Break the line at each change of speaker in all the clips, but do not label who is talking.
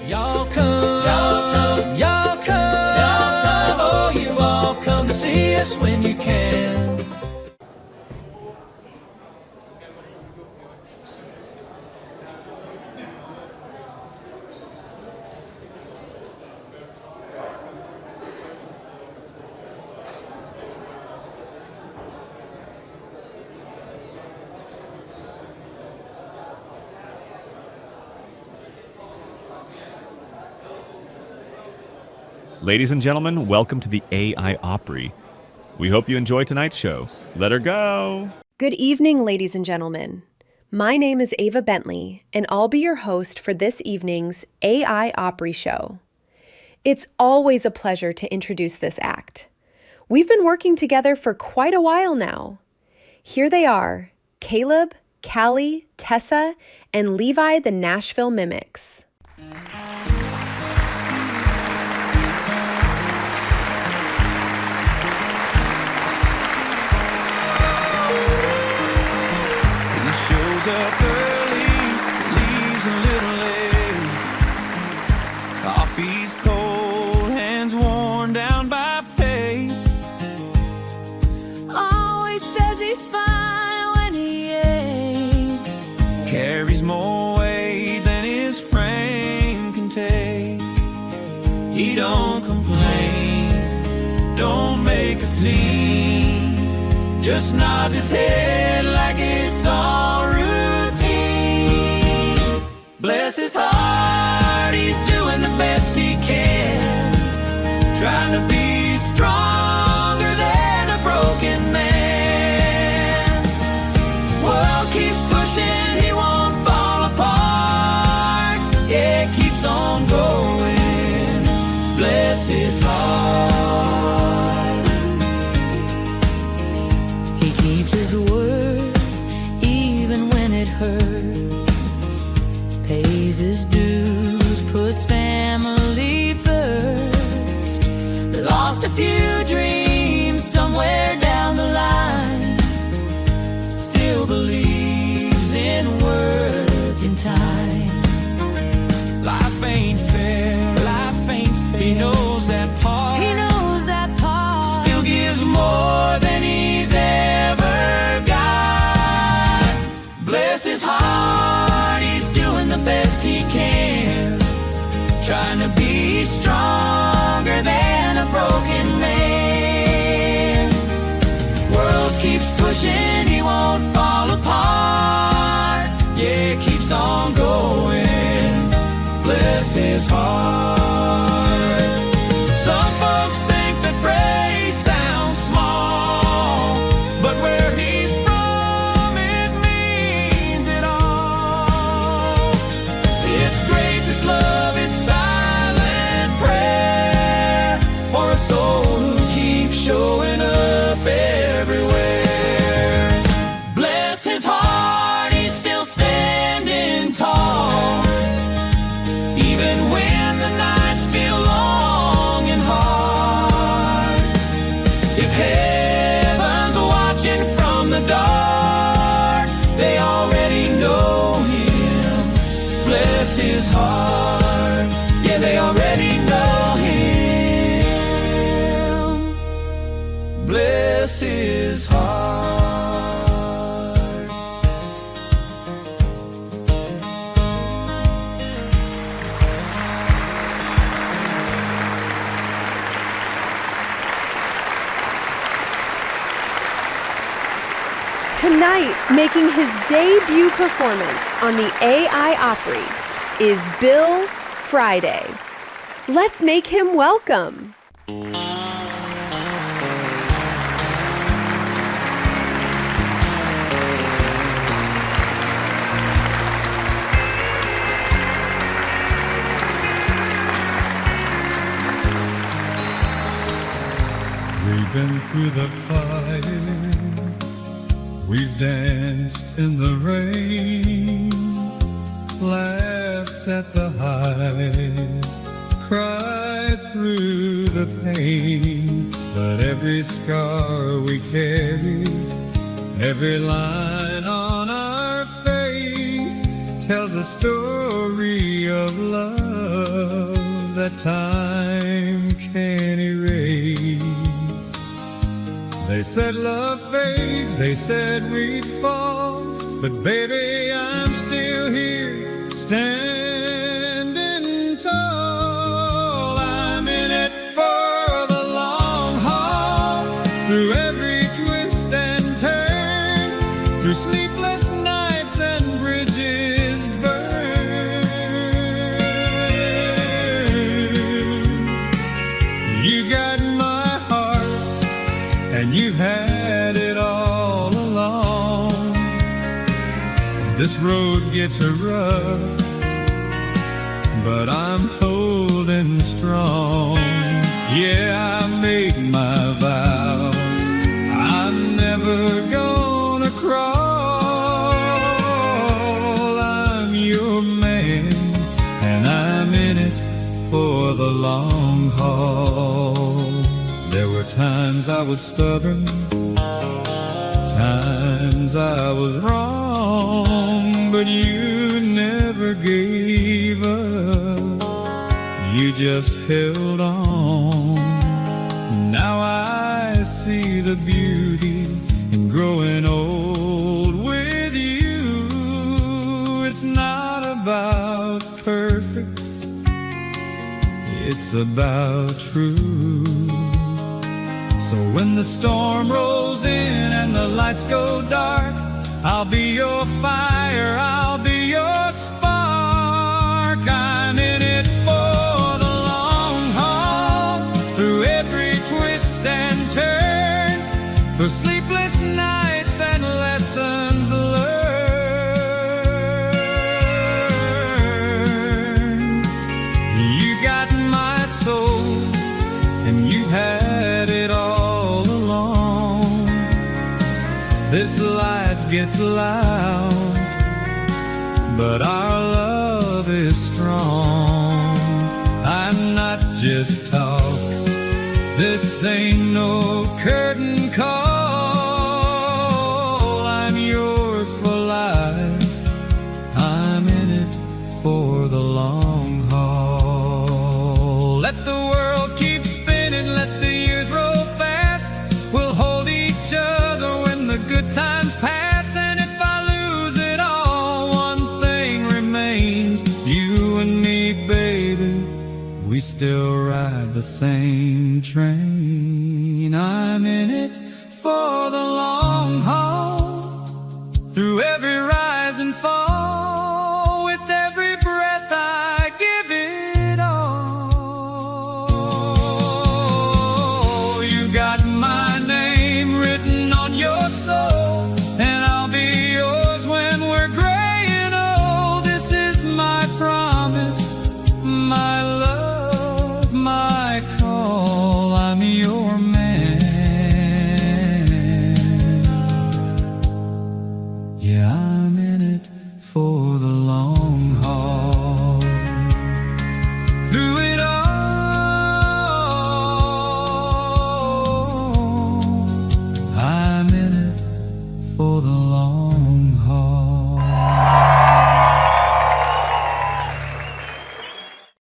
Y'all come, y'all come, y'all come, y'all come. Oh, you all come to see us when you can.
Ladies and gentlemen, welcome to the AI Opry. We hope you enjoy tonight's show. Let her go!
Good evening, ladies and gentlemen. My name is Ava Bentley, and I'll be your host for this evening's AI Opry Show. It's always a pleasure to introduce this act. We've been working together for quite a while now. Here they are, Caleb, Callie, Tessa, and Levi the Nashville Mimics.
Up early, leaves a little late. Coffee's cold, hands worn down by fate. Always says he's fine when he ain't. Carries more weight than his frame can take. He don't complain, don't make a scene. Just nods his head like it's all routine. Bless his heart, he's doing the best he can, trying to be stronger than a broken man. World keeps pushing, he won't fall apart. Yeah, keeps on going. Bless his heart. He keeps his word even when it hurts. Pays his dues, puts family first. Lost a few dreams somewhere down the line. Still believes in work and time. Life ain't fair, life ain't fair. He knows that part, he knows that part. Still gives more than he's ever got. Bless his heart, he's doing the best he can, trying to be stronger than a broken man. World keeps pushing, he won't fall apart. Yeah, keeps on going. Bless his heart. Some folks think that praise sounds small, but where he's from, it means it all. It's grace, it's love, it's silent prayer for a soul who keeps showing up everywhere. Bless his heart, he's still standing tall, even when the nights feel long and hard. If heaven's watching from the dark, they already know him. Bless his heart. Yeah, they already know him. Bless his heart.
Tonight, making his debut performance on the AI Opry is Bill Friday. Let's make him welcome.
We've been through the fire, we've danced in the rain, laughed at the highs, cried through the pain. But every scar we carry, every line on our face tells a story of love love that time can erase. They said love fades, they said we'd fall, but baby, I'm still here, standing tall. I'm in it for the long haul, through every twist and turn, through sleepless nights and bridges burned. You got my heart, and you've had it all along. This road gets rough, but I'm holding strong. Yeah, I made my vow, I'm never gonna crawl. I'm your man, and I'm in it for the long haul. There were times I was stubborn, times I was wrong, but you never gave up, you just held on. Now I see the beauty in growing old with you. It's not about perfect, it's about true. So when the storm rolls in and the lights go dark, I'll be your fire, I'll be your spark. I'm in it for the long haul, through every twist and turn, for sleepless nights and lessons learned. You got my soul, and you had it all along. This life gets loud, but our love is strong. I'm not just talk, this ain't no curtain call. I'm yours for life, I'm in it for the long haul. Let the world keep spinning, let the years roll fast. We'll hold each other when the good times pass. And if I lose it all, one thing remains, you and me, baby, we still ride the same train. I'm in it for the long haul, through every rise and fall, with every breath I give it all. You got my name written on your soul, and I'll be yours when we're gray and old. This is my promise, my love, my call. I'm your man. Yeah, I'm in it for the long haul. Through it all, I'm in it for the long haul.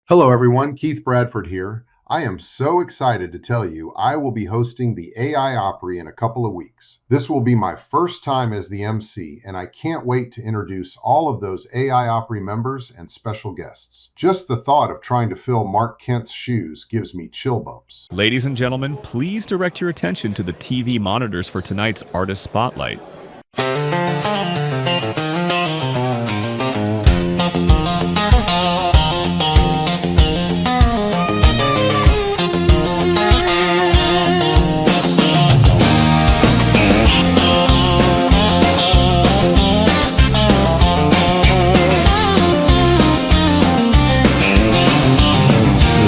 Hello, everyone. Keith Bradford here. I am so excited to tell you I will be hosting the AI Opry in a couple of weeks. This will be my first time as the MC, and I can't wait to introduce all of those AI Opry members and special guests. Just the thought of trying to fill Mark Kent's shoes gives me chill bumps.
Ladies and gentlemen, please direct your attention to the TV monitors for tonight's Artist Spotlight.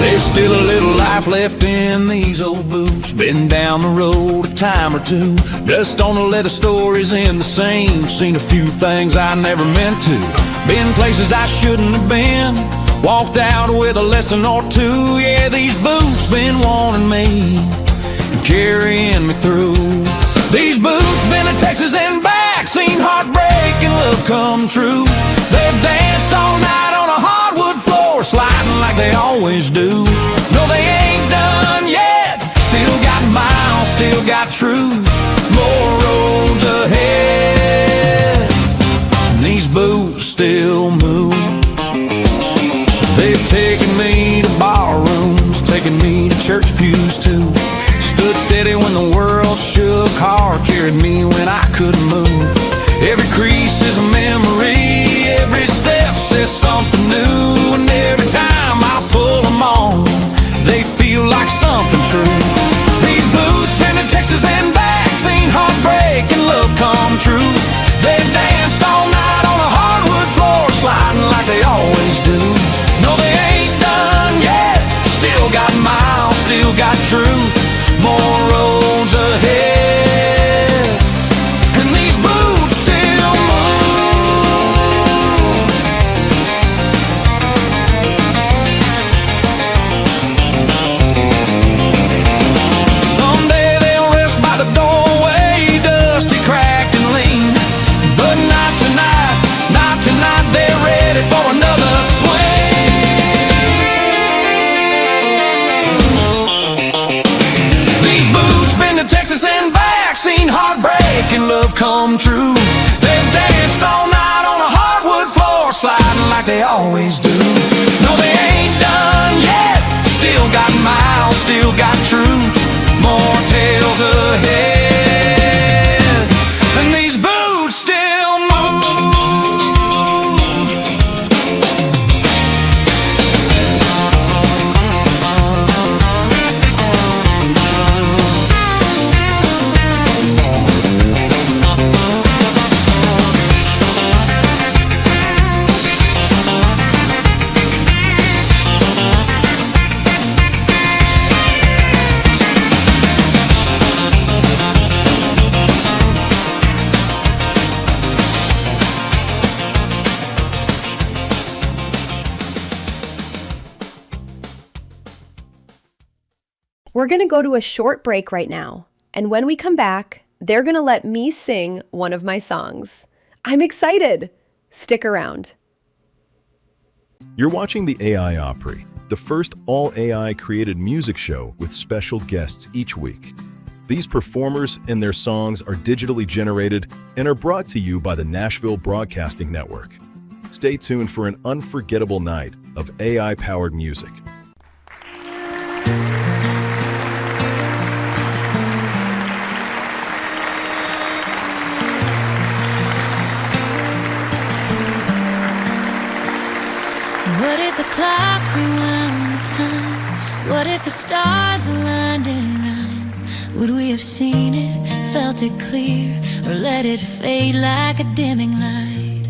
There's still a little life left in these old boots. Been down the road a time or two. Dust on the leather, stories in the same. Seen a few things I never meant to. Been places I shouldn't have been. Walked out with a lesson or two. Yeah, these boots been warning me and carrying me through. These boots been to Texas and back. Seen heartbreak and love come true. They've danced all night on a hardwood floor floor, sliding like they always do. No, they ain't done yet. Still got miles, still got truth. More roads ahead. And these boots still move. They've taken me to bar rooms, taken me to church pews too. Stood steady when the world shook hard, carried me when I couldn't move. Every crease is a memory, every step says something new. And every time I pull them on, they feel like something true. These boots been to Texas and back, seen heartbreak and love come true. They've danced all night on a hardwood floor, sliding like they always do. No, they ain't done yet. Still got miles, still got truth. More roads ahead. And these boots still move. Someday they'll rest by the doorway, dusty, cracked, and lean. But not tonight, not tonight. They're ready for another swing. Texas and back, seen heartbreak and love come true. They've danced all night on a hardwood floor, sliding like they always do. No, they ain't done yet. Still got miles, still got truth. More tales ahead. And these boots still move.
We're going to go to a short break right now, and when we come back, they're going to let me sing one of my songs. I'm excited. Stick around.
You're watching the AI Opry, the first all-AI created music show with special guests each week. These performers and their songs are digitally generated and are brought to you by the Nashville Broadcasting Network. Stay tuned for an unforgettable night of AI-powered music.
What if the clock rewound the time? What if the stars aligned in rhyme? Would we have seen it, felt it clear, or let it fade like a dimming light?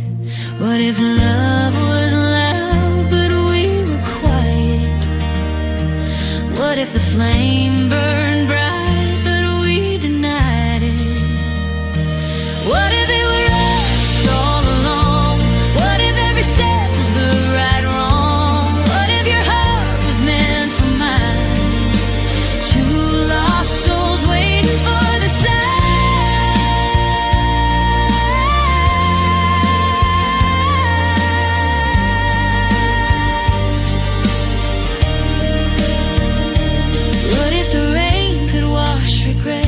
What if love was loud but we were quiet? What if the flame burned bright but we denied it? What if it were us all along? What if every step was the right wrong? What if your heart was meant for mine? Two lost souls waiting for the sign. What if the rain could wash regret?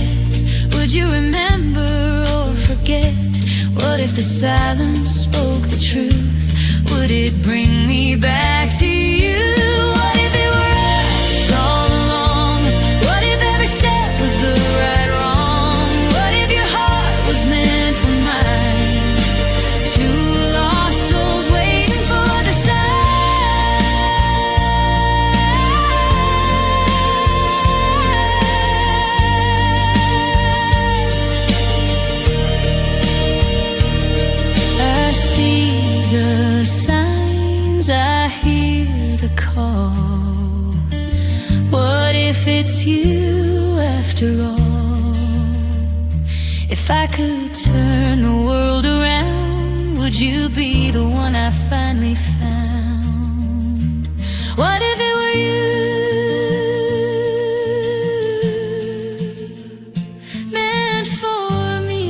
Would you remember or forget? What if the silence spoke the truth? Would it bring me back to you? What if it were us all along? What if every step was the right wrong? What if your heart was meant for mine? Two lost souls waiting for the sign. I see the signs, I hear the call. What if it's you after all? If I could turn the world around, would you be the one I finally found? What if it were you, meant for me?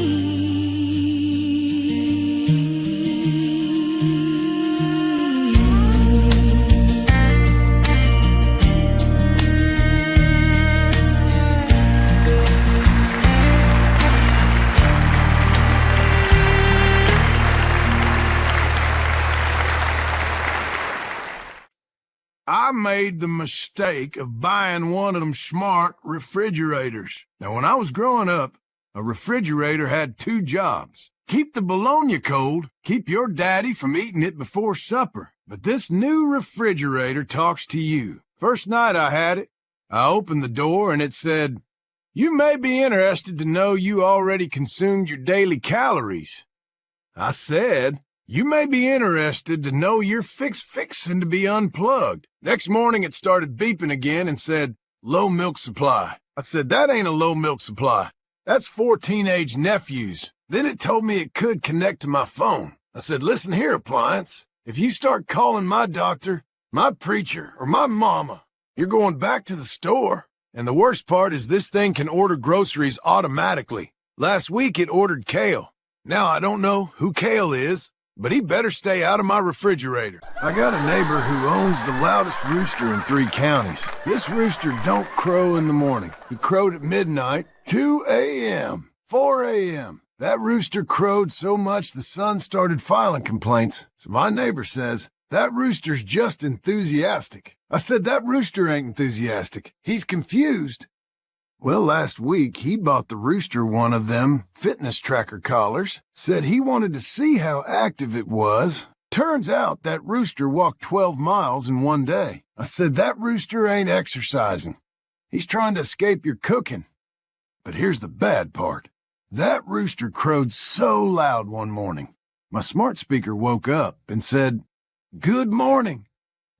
I made the mistake of buying one of them smart refrigerators. Now, when I was growing up, a refrigerator had two jobs. Keep the bologna cold, keep your daddy from eating it before supper. But this new refrigerator talks to you. First night I had it, I opened the door and it said, "You may be interested to know you already consumed your daily calories." I said, "You may be interested to know you're fixing to be unplugged." Next morning it started beeping again and said, "Low milk supply." I said, "That ain't a low milk supply. That's 4 teenage nephews." Then it told me it could connect to my phone. I said, "Listen here, appliance. If you start calling my doctor, my preacher, or my mama, you're going back to the store." And the worst part is this thing can order groceries automatically. Last week it ordered kale. Now I don't know who Kale is, but he better stay out of my refrigerator. I got a neighbor who owns the loudest rooster in 3 counties. This rooster don't crow in the morning. He crowed at midnight, 2 a.m., 4 a.m. That rooster crowed so much the son started filing complaints. So my neighbor says, "That rooster's just enthusiastic." I said, "That rooster ain't enthusiastic. He's confused." Well, last week, he bought the rooster one of them fitness tracker collars, said he wanted to see how active it was. Turns out that rooster walked 12 miles in one day. I said, "That rooster ain't exercising. He's trying to escape your cooking." But here's the bad part. That rooster crowed so loud one morning. My smart speaker woke up and said, "Good morning.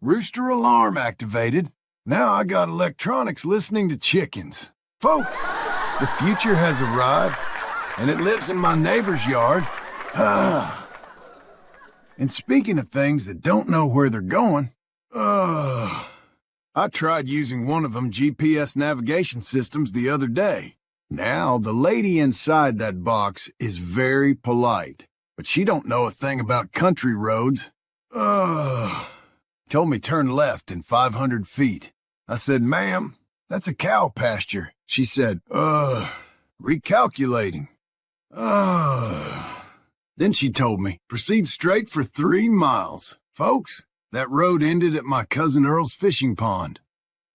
Rooster alarm activated. Now I got electronics listening to chickens." Folks, the future has arrived, and it lives in my neighbor's yard. And speaking of things that don't know where they're going, I tried using one of them GPS navigation systems the other day. Now, the lady inside that box is very polite, but she don't know a thing about country roads. Told me turn left in 500 feet. I said, "Ma'am, that's a cow pasture." She said, recalculating. Then she told me, "Proceed straight for 3 miles." Folks, that road ended at my cousin Earl's fishing pond.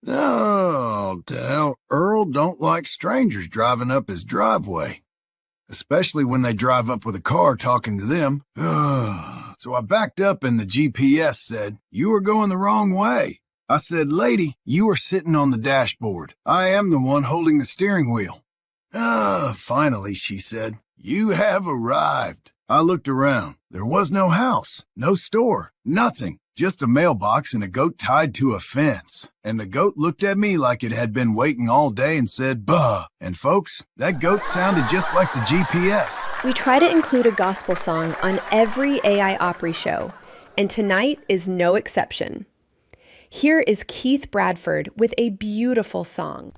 Oh, Earl don't like strangers driving up his driveway, especially when they drive up with a car talking to them. So I backed up and the GPS said, "You are going the wrong way." I said, "Lady, you are sitting on the dashboard. I am the one holding the steering wheel." Finally, she said, "You have arrived." I looked around. There was no house, no store, nothing. Just a mailbox and a goat tied to a fence. And the goat looked at me like it had been waiting all day and said, "Bah." And folks, that goat sounded just like the GPS.
We try to include a gospel song on every AI Opry show, and tonight is no exception. Here is Keith Bradford with a beautiful song.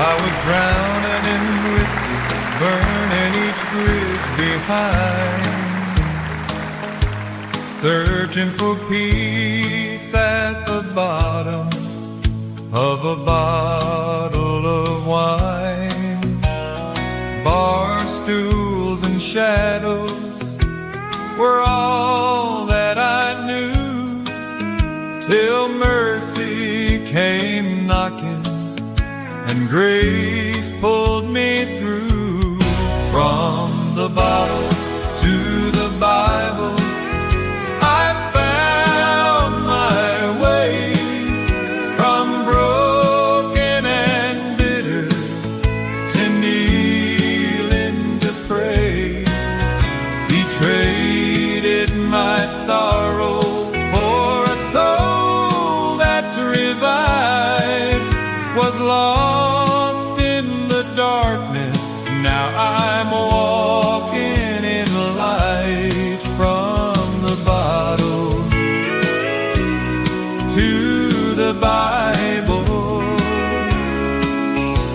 I was drowning in whiskey, burning each bridge behind, searching for peace at the bottom of a bottle of wine. Bar stools and shadows were all that I knew, till mercy came knocking and grace pulled me through. From the bottle to the Bible, I found my way. From broken and bitter to kneeling to pray. He traded my sorrow for a soul that's revived. Was lost in the darkness, now I'm walking in light. From the bottle to the Bible,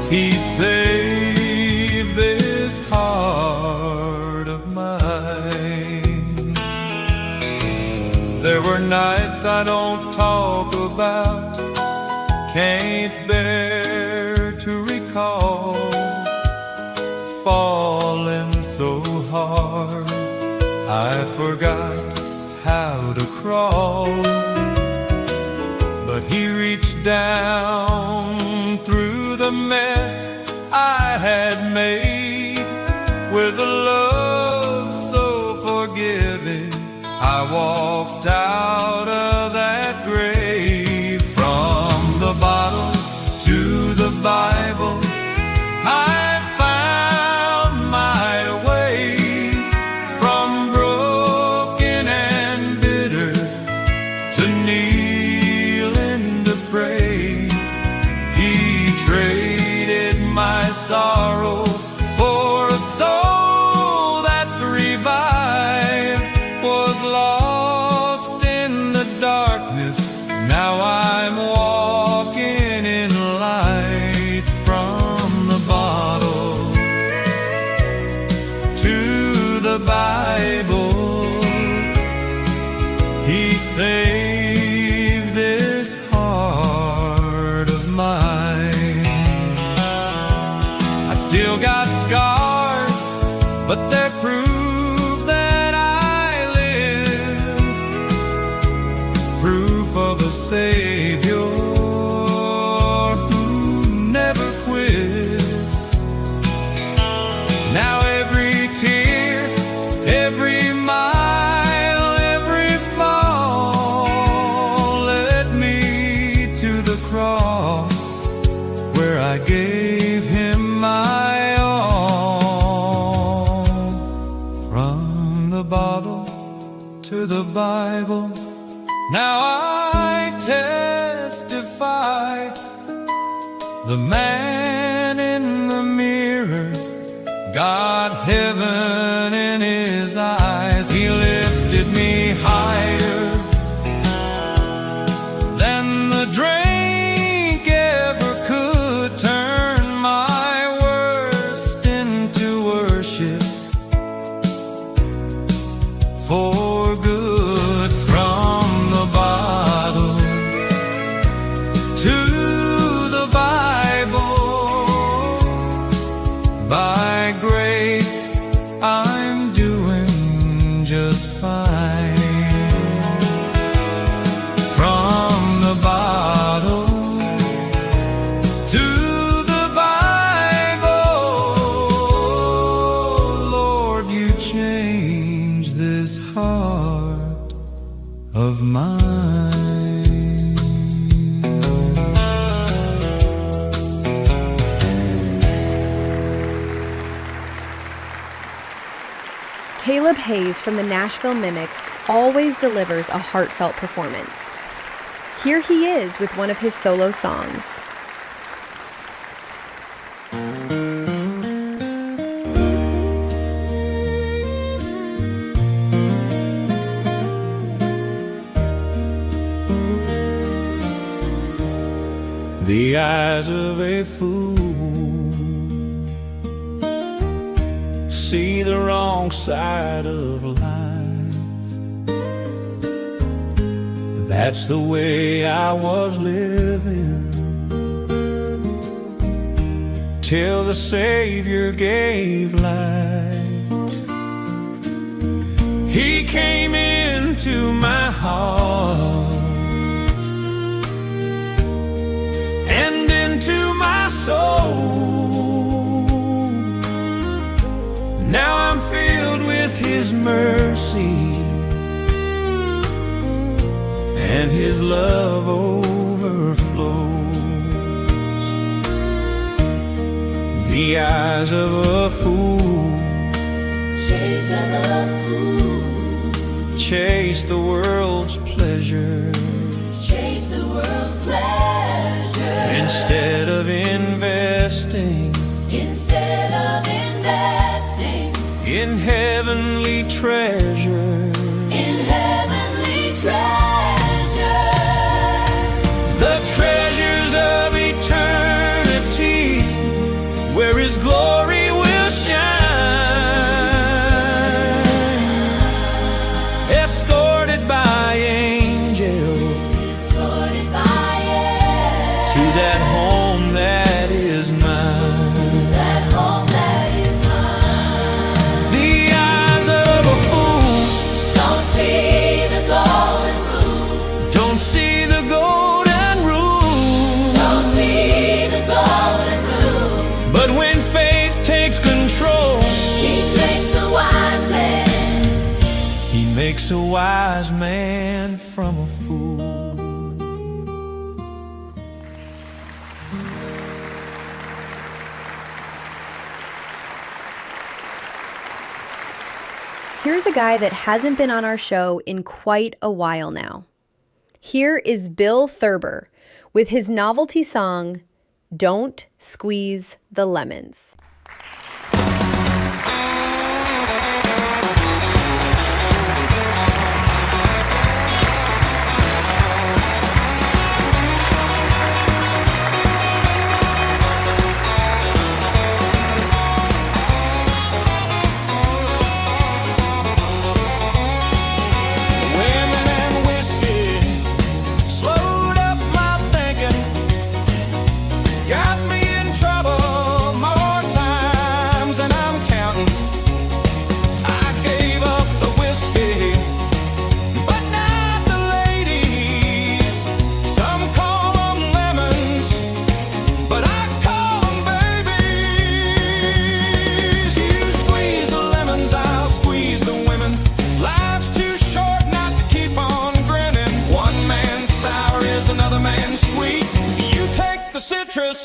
He saved this heart of mine. There were nights I don't talk about, can't bear to recall, I forgot how to crawl, but he reached down through the mess I had made. With a love so forgiving, I walked out of that grave. From the bottle to the Bible, I found my way. From broken and bitter to kneeling to pray, he traded my sorrow for a soul that's revived. Was lost in the darkness, now I'm walking in light. From the bottle to the Bible, he saved this heart of mine. I still got scars, but they're proof that I live, proof of a Savior who never quits. Now every tear, every mile, every fall led me to the cross, where I gave him my all. From the bottle to the Bible, now I testify. The man in the mirrors got heaven in his eyes. He lifted me higher than the drink ever could, turn my worst into worship for good. From the bottle to the Bible, by grace I'm doing just fine. From the bottle to the Bible, Lord, you changed this heart of mine.
Caleb Hayes from the Nashville Mimics always delivers a heartfelt performance. Here he is with one of his solo songs.
The eyes of a fool see the wrong side of life. That's the way I was living till the Savior gave light. He came into my heart and into my soul. Now I'm filled with His mercy, and His love overflows. The eyes of a fool chase the world's pleasure, instead of investing in heavenly treasure. The treasures of eternity, where His glory will shine, escorted by angels to that home that is mine. The eyes of a fool control.
He makes a wise man.
He makes a wise man from a fool.
Here's a guy that hasn't been on our show in quite a while now. Here is Bill Thurber with his novelty song, Don't Squeeze the Lemons.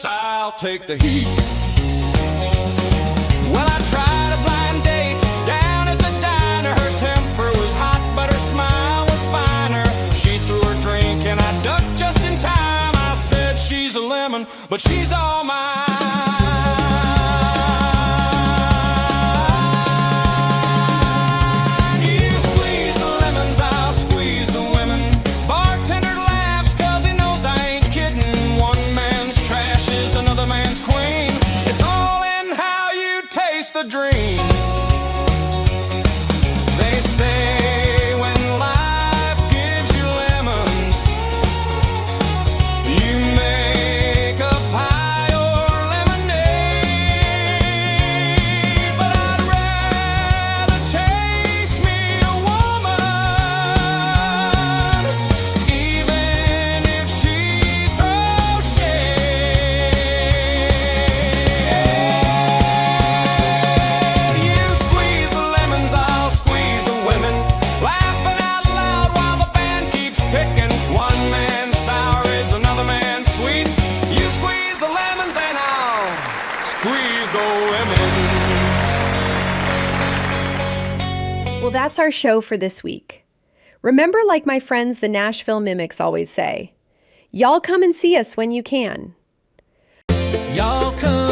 I'll take the heat. Well, I tried a blind date down at the diner. Her temper was hot, but her smile was finer. She threw her drink and I ducked just in time. I said she's a lemon, but she's all mine. You squeeze the lemons, I'll squeeze the women. Bartender laughs 'cause he knows I ain't kidding. One man's trash is another man's queen. It's all in how you taste the dream. They say when life gives you lemons, you make a pie or lemonade. But I'd rather chase me a woman, even if she throws shade. You squeeze the lemons, I'll squeeze the women. Laughing out loud while the band keeps picking. One man's sour is another man's sweet. You squeeze the lemons and I'll squeeze the women.
Well, that's our show for this week. Remember, like my friends the Nashville Mimics always say, y'all come and see us when you can.
Y'all come